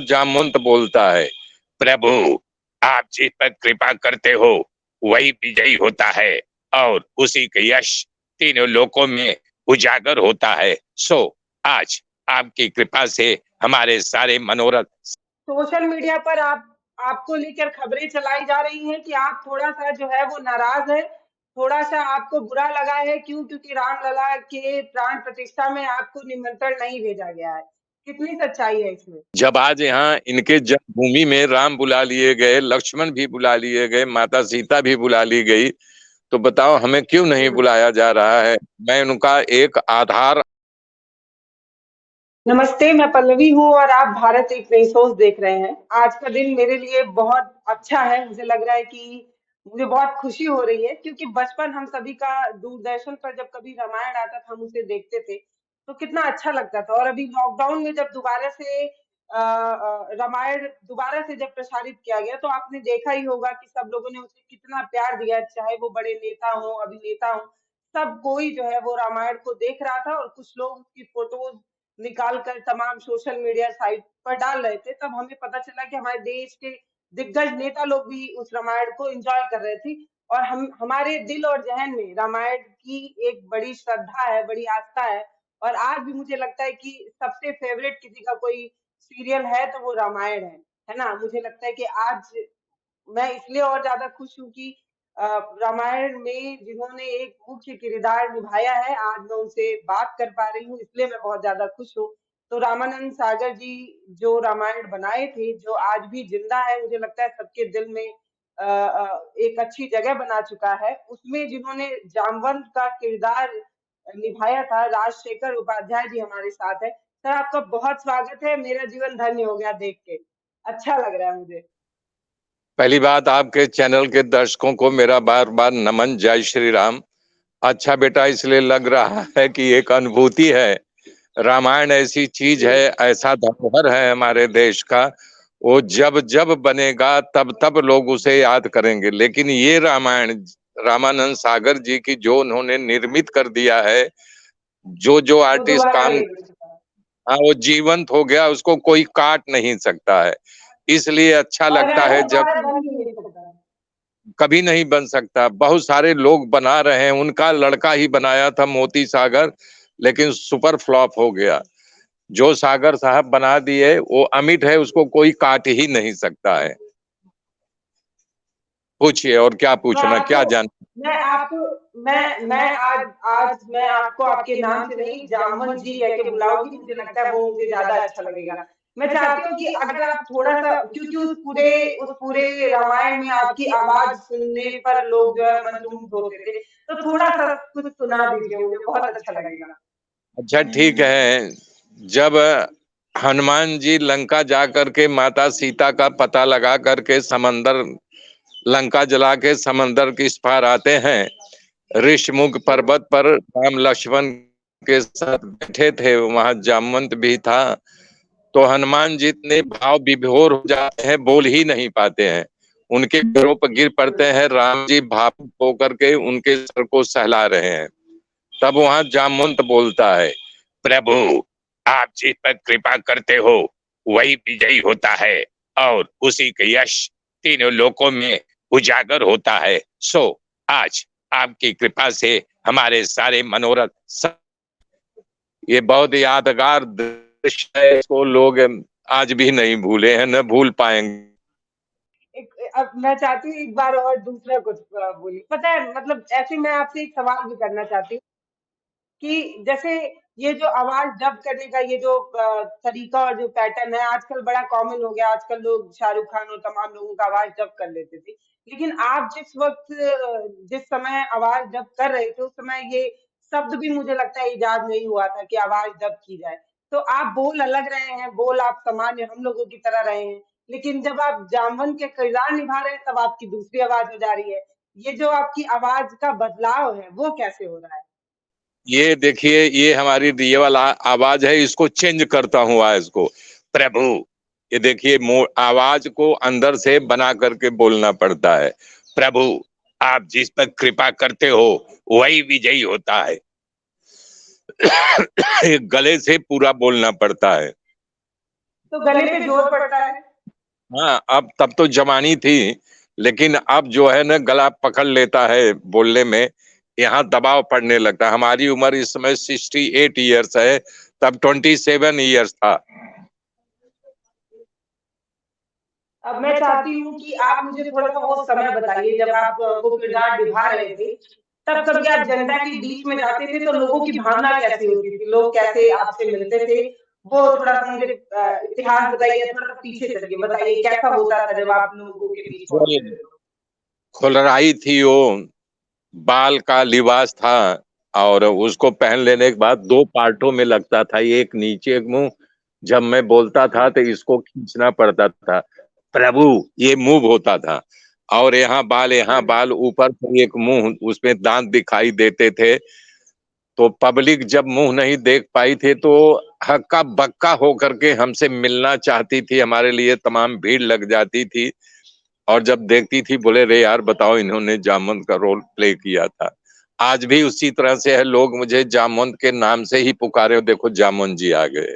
जामुन बोलता है, प्रभु आप जिस पर कृपा करते हो वही विजयी होता है और उसी का यश तीनों लोकों में उजागर होता है। सो आज आपकी कृपा से हमारे सारे मनोरथ। सोशल मीडिया पर आपको लेकर खबरें चलाई जा रही हैं कि आप थोड़ा-सा जो है वो नाराज़ हैं, थोड़ा-सा आपको बुरा लगा है। क्यों? क्योंकि रामलला के प्राण प्रतिष्ठा में आपको निमंत्रण नहीं भेजा गया है। कितनी सच्चाई है इसमें? जब आज यहाँ इनके जन्मभूमि में राम बुला लिए गए, लक्ष्मण भी बुला लिए गए, माता सीता भी बुला ली गई, तो बताओ हमें क्यों नहीं हुँ। बुलाया जा रहा है। मैं उनका एक आधार। नमस्ते, मैं पल्लवी हूँ और आप भारत एक नई सोच देख रहे हैं। आज का दिन मेरे लिए बहुत अच्छा है। मुझे लग रहा है कि मुझे बहुत खुशी हो रही है क्योंकि बचपन हम सभी का दूरदर्शन पर जब कभी रामायण आता था, हम उसे देखते थे, तो कितना अच्छा लगता था। और अभी लॉकडाउन में जब दोबारा से रामायण दोबारा से जब प्रसारित किया गया, तो आपने देखा ही होगा कि सब लोगों ने उसे कितना प्यार दिया, चाहे वो बड़े नेता हों, अभिनेता हों, सब कोई जो है वो रामायण को देख रहा था और कुछ लोग उसकी फोटोज़ निकाल कर तमाम सोशल मीडिया साइट पर डाल रहे थे। तब हमें पता चला कि हमारे देश के दिग्गज नेता लोग भी उस रामायण को एंजॉय कर रहे थे और हम हमारे दिल और जहन में रामायण की एक बड़ी श्रद्धा है, बड़ी आस्था है। और आज भी मुझे लगता है कि सबसे फेवरेट किसी का कोई सीरियल है तो वो रामायण है ना? मुझे लगता है कि आज मैं इसलिए और ज़्यादा खुश हूँ कि अ, रामायण में जिन्होंने एक मुख्य किरदार निभाया है, आज मैं उनसे बात कर पा रही हूँ, इसलिए मैं बहुत ज़्यादा खुश हूँ। तो रामानंद सागर जी जो रामायण बनाए थे, जो आज भी ज़िंदा है, मुझे लगता है सबके दिल में एक अच्छी जगह बना चुका है। उसमें जिन्होंने जामवंत का किरदार निभाया था, राजशेखर उपाध्याय जी हमारे साथ हैं। सर आपका बहुत स्वागत है, मेरा जीवन धन्य हो गया देख के। अच्छा लग रहा है मुझे। पहली बात, आपके चैनल के दर्शकों को मेरा बार बार नमन, जय श्री राम। अच्छा बेटा, इसलिए लग रहा है कि एक अनुभूति है। रामायण ऐसी चीज जी। है, ऐसा धरोहर है हमारे देश का। वो जब जब बनेगा तब तब लोग उसे याद करेंगे, लेकिन ये रामायण रामानंद सागर जी की जो उन्होंने निर्मित कर दिया है, जो जो वो आर्टिस्ट दोबारा काम, नहीं बन सकता। हाँ वो जीवंत हो गया, उसको कोई काट नहीं सकता है। इसलिए अच्छा और लगता ऐसा है जब। दोबारा बन भी नहीं सकता। कभी नहीं बन सकता। बहुत सारे लोग बना रहे हैं, उनका लड़का ही बनाया था मोती सागर, लेकिन सुपर फ्लॉप हो गया। जो सागर साहब बना दिए वो अमिट है, उसको कोई काट ही नहीं सकता है। पूछिए और क्या मैं पूछना, आपको क्या जान। मैं आपको मैं आज आज मैं आपको आपके नाम से नहीं जामवंत जी कह के बुलाऊंगी। मुझे लगता है वो मुझे ज्यादा अच्छा लगेगा। मैं चाहती हूँ कि अगर आप थोड़ा सा क्योंकि उस पूरे रामायण में आपकी आवाज सुनने पर लोग जो है मंत्रमुग्ध होते थे, तो थोड़ा सा कुछ सुना दीजिए, मुझे बहुत अच्छा लगेगा। अच्छा ठीक है। जब हनुमान जी लंका जा करके माता सीता का पता लगा करके समंदर, लंका जला के समंदर के इस पार आते हैं, ऋषमुख हम्म। पर्वत पर राम लक्ष्मण के साथ बैठे थे, वहां जामवंत भी था। तो हनुमान जी इतने भाव विभोर हो जाते हैं, बोल ही नहीं पाते हैं। उनके पैरों पर गिर पड़ते हैं। राम जी भावुक होकर के उनके सर को सहला रहे हैं। तब वहां जामवंत बोलता है, प्रभु आप जिस पर कृपा करते हो वही विजयी होता है और उसी का यश तीनों लोकों में उजागर होता है। सो आज आपकी कृपा से हमारे सारे मनोरथ ये बहुत यादगार दृश्य है, इसको लोग आज भी नहीं भूले हैं, न भूल पाएंगे। अब मैं चाहती हूँ एक बार और दूसरा कुछ बोलिए। पता है मतलब ऐसे मैं आपसे एक सवाल भी करना चाहती हूँ कि जैसे ये जो आवाज डब करने का ये जो तरीका और जो पैटर्न है आजकल बड़ा कॉमन हो गया। आजकल लोग शाहरुख खान और तमाम लोगों का आवाज डब कर लेते थे, लेकिन आप जिस वक्त जिस समय आवाज डब कर रहे थे उस समय ये शब्द भी मुझे लगता है इजाद नहीं हुआ था कि आवाज डब की जाए। तो आप बोल अलग रहे हैं, बोल आप सामान्य हम लोगों की तरह रहे हैं, लेकिन जब आप जामवन के किरदार निभा रहे हैं तब आपकी दूसरी आवाज हो जा रही है। ये जो आपकी आवाज का बदलाव है वो कैसे हो रहा है? ये देखिए, ये हमारी ये वाला आवाज है, इसको चेंज करता हूँ आज को। प्रभु, ये देखिए आवाज को अंदर से बना करके बोलना पड़ता है। प्रभु आप जिस पर कृपा करते हो वही विजयी होता है। ये गले से पूरा बोलना पड़ता है। तो गले पे जोर पड़ता है। हाँ, अब तब तो जवानी थी, लेकिन अब जो है ना गला पकड़ लेता है बोलने में, यहाँ दबाव पड़ने लगता है। हमारी उम्र इस समय 68 ईयर्स है, तब 27 ईयर्स था। अब मैं चाहती हूँ कि आप मुझे थोड़ा-सा वो समय बताइए जब आप वो किरदार निभा रहे थे। तब कभी आप जनता के बीच में जाते थे तो लोगों की भावना कैसी होती थी? लोग कैसे आपसे मिलते थे? वो थोड़ा-सा मुझे इतिहास बताइए, थोड़ा-सा पीछे चलिए, बताइए कैसा होता था जब आप लोगों के बीच पहुँचते थे तो? खुलराई थी वो, बाल का लिबास था, और उसको पहन लेने के बाद दो पार्टों में लगता था, एक नीचे एक मुंह। जब मैं बोलता था तो इसको खींचना पड़ता था, प्रभु, ये मूव होता था। और यहाँ हुँ। बाल, ऊपर से एक मुंह, उसमें दांत दिखाई देते थे। तो पब्लिक जब मुंह नहीं देख पाई थी तो हक्का बक्का होकर के हमसे मिलना चाहती थी, हमारे लिए तमाम भीड़ लग जाती थी। और जब देखती थी बोले, रे यार बताओ, इन्होंने जामवंत का रोल प्ले किया था। आज भी उसी तरह से है, लोग मुझे जामवंत के नाम से ही पुकारे, और देखो जामवंत जी आ गए।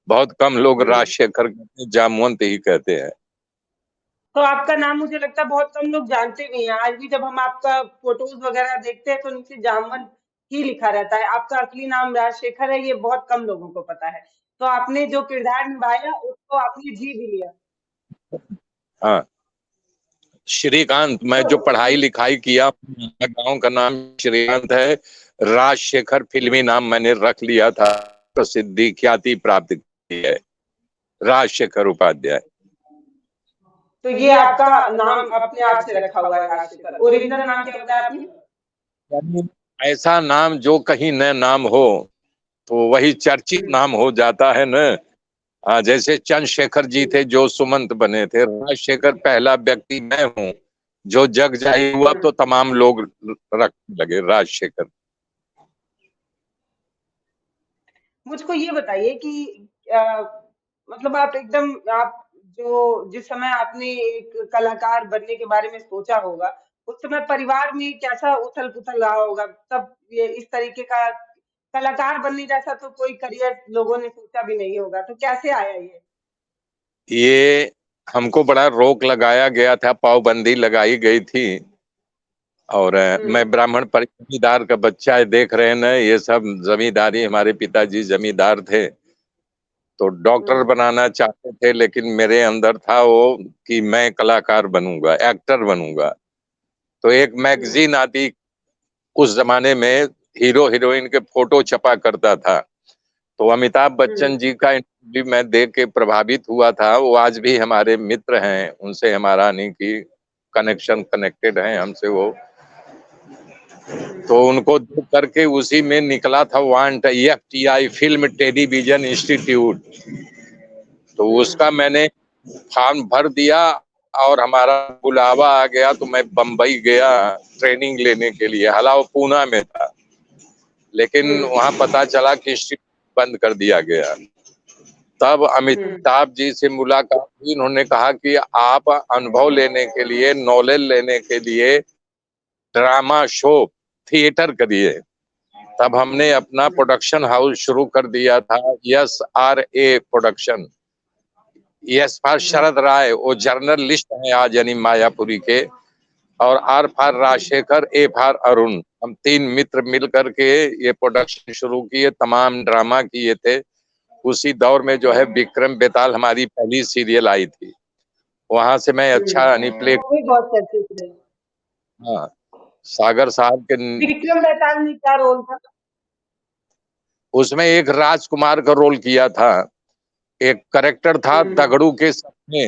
बहुत कम लोग हुँ। राजशेखर कहते हैं, जामवंत ही कहते हैं। तो आपका नाम मुझे लगता है बहुत कम लोग जानते भी हैं। आज भी जब हम आपका फ़ोटोज़ वग़ैरह देखते हैं तो नीचे जामवंत ही लिखा रहता है। आपका असली नाम राजशेखर है, ये बहुत कम लोगों को पता है। तो आपने जो किरदार निभाया उसको आपने जी भी लिया। हाँ, श्रीकांत, मैं तो जो पढ़ाई लिखाई किया, गांव का नाम श्रीकांत है। राजशेखर फिल्मी नाम मैंने रख लिया था, प्रसिद्धि ख्याति प्राप्त की है, राजशेखर उपाध्याय। तो ये आपका नाम अपने आप से रखा हुआ है राजशेखर। ओरिजिनल नाम क्या बताया आपने? ऐसा नाम जो कहीं न नाम हो, तो वही चर्चित हुँ, नाम हो जाता है न। जैसे चंद्रशेखर जी हुँ, थे जो सुमंत बने थे, राजशेखर पहला व्यक्ति मैं हूँ जो जग जाहिर हुआ, हुँ। तो तमाम लोग रखने लगे राजशेखर। मुझको ये बताइए कि अ, मतलब आप जो जिस समय आपने एक कलाकार बनने के बारे में सोचा होगा, उस समय परिवार में कैसा उथल-पुथल रहा होगा? तब ये इस तरीके का कलाकार बनने जैसा तो कोई करियर लोगों ने सोचा भी नहीं होगा, तो कैसे आया ये? ये हमको बड़ा रोक लगाया गया था, पाबंदी लगाई गई थी। और हुँ, मैं ब्राह्मण जमींदार का बच्चा है, देख रहे हैं ना, ये सब जमींदारी, हमारे पिताजी जमींदार थे। तो डॉक्टर हुँ, बनाना चाहते थे, लेकिन मेरे अंदर था वो कि मैं कलाकार बनूंगा, एक्टर बनूंगा। तो एक हुँ, मैगजीन आती उस जमाने में, हीरो हीरोइन के फोटो छपा करता था। तो अमिताभ हुँ, बच्चन जी का इंटरव्यू मैं देख के प्रभावित हुआ था। वो आज भी हमारे मित्र हैं, उनसे हमारा नहीं की कनेक्शन, कनेक्टेड है हमसे वो। हुँ, तो उनको देख करके उसी में निकला था want, FTI, film television institute. तो हुँ, उसका मैंने फॉर्म भर दिया, और हमारा बुलावा आ गया तो मैं बम्बई गया ट्रेनिंग लेने के लिए। हालांकि वो पूना में था, लेकिन हुँ, वहां पता चला कि इंस्टीट्यूट बंद कर दिया गया। तब हुँ, अमिताभ जी से मुलाकात हुई, उन्होंने कहा कि आप अनुभव लेने के लिए, नॉलेज लेने के लिए ड्रामा शो, थिएटर करिए। तब हमने अपना हुँ, प्रोडक्शन हाउस शुरू कर दिया था, S R A production. S for हुँ, शरद राय, वो जर्नलिस्ट हैं आज यानी मायापुरी के। और आर फॉर हुँ, राजशेखर, ए फॉर अरुण, हम तीन मित्र मिल करके ये प्रोडक्शन शुरू किए, तमाम ड्रामा किए थे। उसी दौर में जो है विक्रम बेताल हमारी पहली सीरियल आई थी, वहां से मैं हुँ। अच्छा यानी प्ले। वो भी बहुत चर्चित रही। हाँ, सागर साहब के विक्रम बेताल में क्या रोल था? उसमें एक राजकुमार का रोल किया था। एक करेक्टर था हुँ, दगड़ू के सपने,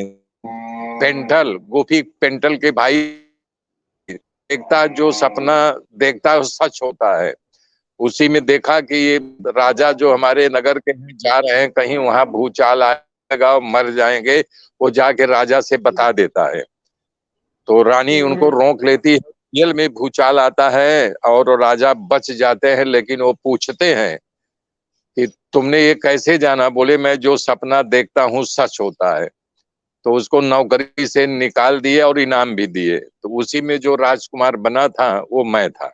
पेंटल, गोपी पेंटल के भाई। देखता जो सपना देखता है वो सच होता है। उसी में देखा कि ये राजा जो हमारे नगर के हैं जा रहे हैं कहीं, वहां भूचाल आएगा और मर जाएंगे, वो जाके राजा से हुँ, बता देता है। तो रानी हुँ, उनको रोक लेती है, रियल में भूचाल आता है और राजा बच जाते हैं। लेकिन वो पूछते हैं कि तुमने ये कैसे जाना? बोले मैं जो सपना देखता हूँ सच होता है। तो उसको नौकरी से निकाल दिए और इनाम भी दिए। तो उसी में जो राजकुमार बना था वो मैं था।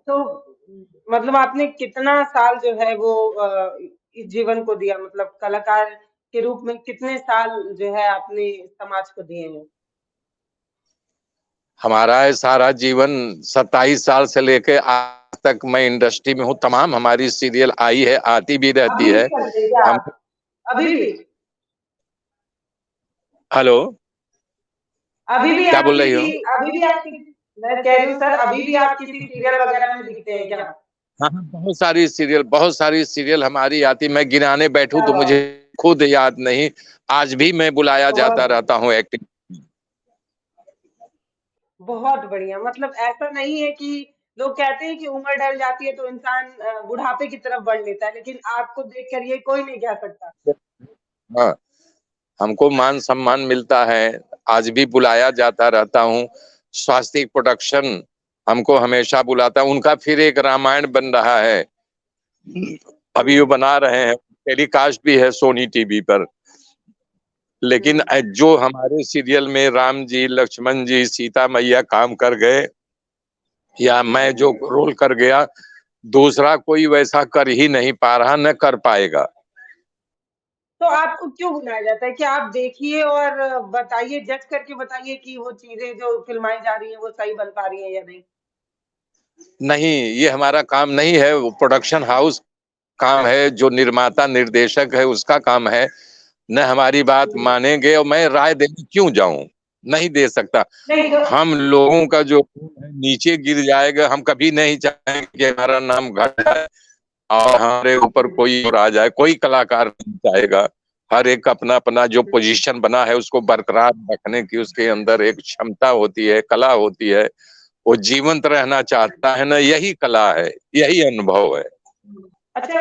तो मतलब आपने कितना साल जो है वो इस जीवन को दिया, मतलब कलाकार के रूप में कितने साल जो है आपने समाज को दिए हैं? हमारा है सारा जीवन 27 साल से लेके आज तक मैं इंडस्ट्री में हूँ। तमाम हमारी सीरियल आई है, आती भी रहती अभी भी है। करते हैं क्या हम आप? अभी भी? हेलो, अभी भी क्या आप बोल रही हो? अभी भी आप मैं कह रही हूँ सर, अभी भी आप किसी सीरियल वगैरह में दिखते हैं क्या? हाँ हाँ, बहुत सारी सीरियल हमारी आती। मैं गिनाने बैठूं क्या तो मुझे बात खुद याद नहीं। आज भी मैं बुलाया बहुत जाता बढ़िया, रहता हूँ एक्टिंग। बहुत बढ़िया। मतलब ऐसा नहीं है कि लोग कहते हैं कि उम्र ढल जाती है तो इंसान बुढ़ापे की तरफ बढ़ लेता है, लेकिन आपको देखकर ये कोई नहीं कह सकता। हाँ, हमको मान सम्मान मिलता है। आज भी बुलाया जाता रहता हूँ। स्वास्थ्य प्रोडक्शन हमको हमेशा बुलाता है। उनका फिर एक रामायण बन रहा है, अभी वो हुँ, बना रहे हैं। टेलीकास्ट भी है सोनी टीवी पर। लेकिन हुँ। जो हमारे सीरियल में राम जी, लक्ष्मण जी, सीता मैया काम कर गए, या मैं जो रोल कर गया, दूसरा कोई वैसा कर ही नहीं पा रहा, न कर पाएगा। तो आपको क्यों बुलाया जाता है? कि आप देखिए और बताइए, जज करके बताइए कि वो चीज़ें जो फ़िल्माई जा रही हैं, वो सही बन पा रही हैं या नहीं? नहीं, ये हमारा काम नहीं है। वो प्रोडक्शन हाउस काम है, जो निर्माता निर्देशक है उसका काम है। न हमारी बात हुँ। मानेंगे, और मैं राय देने क्यों जाऊं? नहीं दे सकता। नहीं तो हम लोगों का जो खून है नीचे गिर जाएगा। हम कभी नहीं चाहेंगे कि हमारा नाम घट जाए और हमारे ऊपर हुँ, कोई और आ जाए। कोई कलाकार नहीं चाहेगा। हर एक अपना अपना जो हुँ। पोजीशन बना है उसको बरकरार रखने की उसके अंदर एक क्षमता होती है, कला होती है। वो जीवंत रहना चाहता है ना, यही कला है, यही अनुभव है। अच्छा,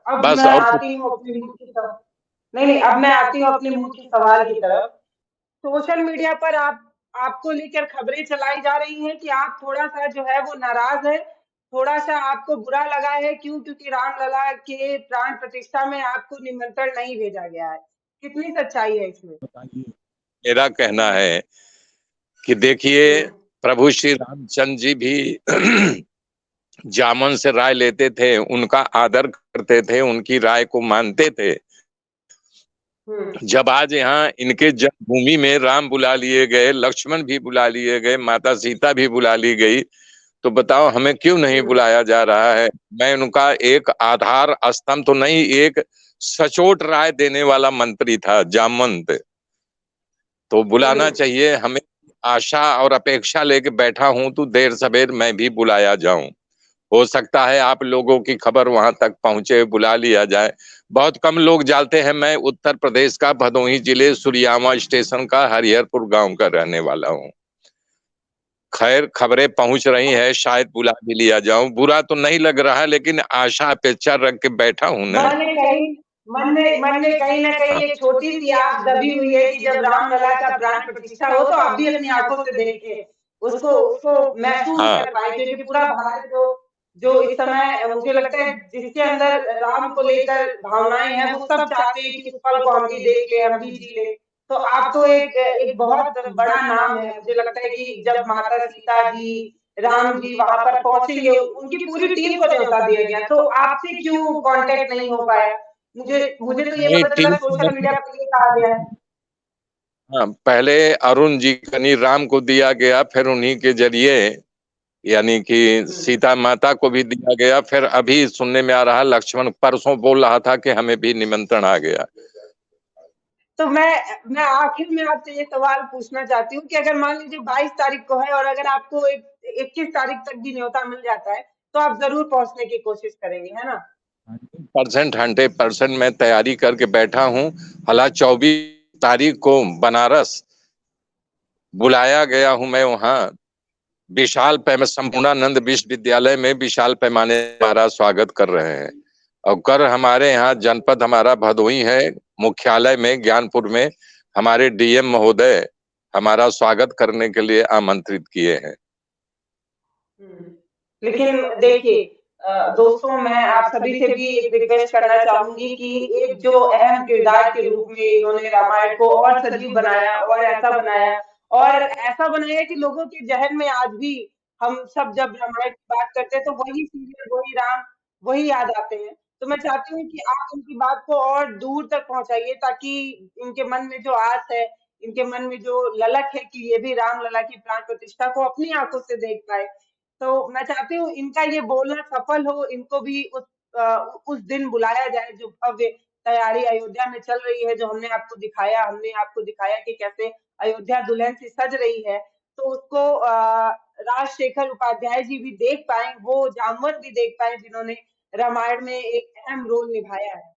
अब बस मैं और कुछ आती हूँ अपने मुख्य सव नहीं, नहीं, अब मैं आती हूँ अपने मुख्य सवाल की तरफ। सोशल मीडिया पर आपको लेकर खबरें चलाई जा रही हैं कि आप थोड़ा-सा जो है वो नाराज़ हैं, थोड़ा-सा आपको बुरा लगा है। क्यों? क्योंकि रामलला के प्राण प्रतिष्ठा में आपको निमंत्रण नहीं भेजा गया है। कितनी सच्चाई है इसमें? बताइए। मेरा कहना है कि देखिए, हुँ, प्रभु श्री रामचंद्र जी भी जामन से राय लेते थे, उनका आदर करते थे, उनकी राय को मानते थे। हुँ, जब आज यहाँ इनके जन्मभूमि में राम बुला लिए गए, लक्ष्मण भी बुला लिए गए, माता सीता भी बुला ली गई, तो बताओ हमें क्यों नहीं हुँ, बुलाया जा रहा है? मैं उनका एक आधार स्तंभ तो नहीं, एक सचोट राय देने वाला मंत्री था जामवंत। तो बुलाना हुँ। चाहिए हमें। आशा और अपेक्षा लेके बैठा हूं तो देर सवेर मैं भी बुलाया जाऊं। हो सकता है आप लोगों की खबर वहां तक पहुंचे, बुला लिया जाए। बहुत कम लोग जानते हैं, मैं उत्तर प्रदेश का भदोही जिले सुरियामा स्टेशन का हरिहरपुर गांव का रहने वाला हूं। खैर, खबरें पहुंच रही है, शायद बुला भी लिया जाऊं। बुरा तो नहीं लग रहा, लेकिन आशा अपेक्षा रख के बैठा हूं ना। मन में कहीं मन में कहीं न कहीं एक छोटी-सी आस दबी हुई है कि जब रामलला का प्राण प्रतिष्ठा हो तो आप भी अपनी आँखों से देखें, उसको उसको महसूस हाँ कर पाएँ, क्योंकि पूरा भारत जो जो इस समय मुझे लगता है जिसके अंदर राम को लेकर भावनाएँ हैं, वो सब चाहते हैं कि उस पल को हम भी देख लें, हम भी जी लें। तो आप तो एक बहुत बड़ा नाम है, मुझे लगता है कि जब माता सीता जी, राम जी वहाँ पर पहुँचेंगे, उनकी पूरी टीम को न्योता दिया गया, तो आपसे क्यों कॉन्टैक्ट नहीं हो पाया? मुझे मुझे तो ये नहीं, पता चला टीम सोशल मीडिया पर ये कहा गया है। हाँ, पहले अरुण जी कनी राम को दिया गया, फिर उन्हीं के जरिए यानी कि हुँ। सीता माता को भी दिया गया। फिर अभी सुनने में आ रहा, लक्ष्मण परसों बोल रहा था कि हमें भी निमंत्रण आ गया। तो मैं आखिर में आपसे ये सवाल पूछना चाहती हूँ कि अगर मान लीजिए 22 तारीख को है और अगर आपको एक 21 तारीख तक भी न्योता मिल जाता है, तो आप ज़रूर पहुँचने की कोशिश करेंगे, है ना? 100% मैं तैयारी करके बैठा हूँ। हालांकि 24 तारीख को बनारस बुलाया गया हूँ मैं वहाँ। विशाल पैमाने संपूर्णानंद विश्वविद्यालय में विशाल पैमाने हमारा स्वागत कर रहे हैं। और कर हमारे यहाँ जनपद हमारा भदोही है, मुख्यालय में ज्ञानपुर में हमारे डीएम महोदय हमारा स्वागत करने के लिए आमंत्रित किए हैं। हुँ। लेकिन देखिए दोस्तों, मैं आप सभी से भी एक रिक्वेस्ट करना चाहूँगी कि एक जो अहम किरदार के रूप में इन्होंने रामायण को और सजीव बनाया और ऐसा बनाया कि लोगों के ज़हन में आज भी हम सब जब रामायण की बात करते हैं तो वही सीरियल, वही राम, वही याद आते हैं। तो मैं चाहती हूँ कि आप उनकी बात को और दूर तक पहुँचाइए ताकि इनके मन में जो आस है, इनके मन में जो ललक है कि ये भी रामलला की प्राण प्रतिष्ठा को अपनी आँखों से देख पाएँ। तो मैं चाहती हूँ इनका ये बोलना सफल हो, इनको भी उस दिन बुलाया जाए जो भव्य तैयारी अयोध्या में चल रही है, जो हमने आपको दिखाया कि कैसे अयोध्या दुल्हन सी सज रही है। तो उसको राजशेखर उपाध्याय जी भी देख पाएँ, वो जामवंत भी देख पाएँ जिन्होंने रामायण में एक अहम रोल निभाया है।